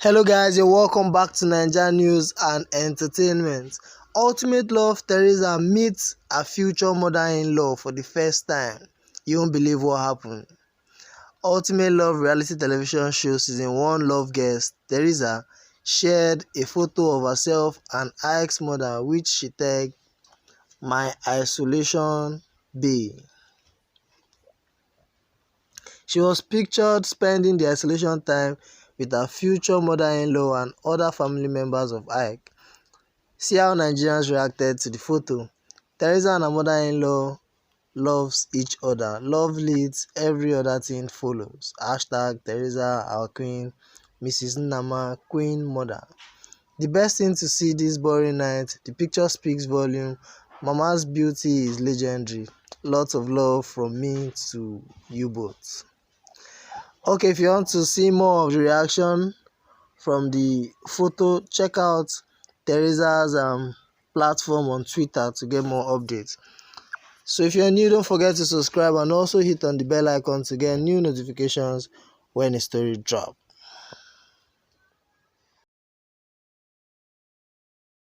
Hello guys, you're welcome back to Naija News and Entertainment. Ultimate Love Teresa meets her future mother-in-law for the first time. You won't believe what happened. Ultimate Love reality television show season 1 love guest Teresa shared a photo of herself and her ex-mother which she tagged "My Isolation Bae". She was pictured spending the isolation time with her future mother-in-law and other family members of Ike. See how Nigerians reacted to the photo. Teresa and her mother-in-law loves each other. Love leads, every other thing follows. #Teresa our queen, Mrs. Nnama, queen mother. The best thing to see this boring night, the picture speaks volume. Mama's beauty is legendary. Lots of love from me to you both. Okay, if you want to see more of the reaction from the photo, check out Teresa's platform on Twitter to get more updates. So if you're new, don't forget to subscribe and also hit on the bell icon to get new notifications when a story drops.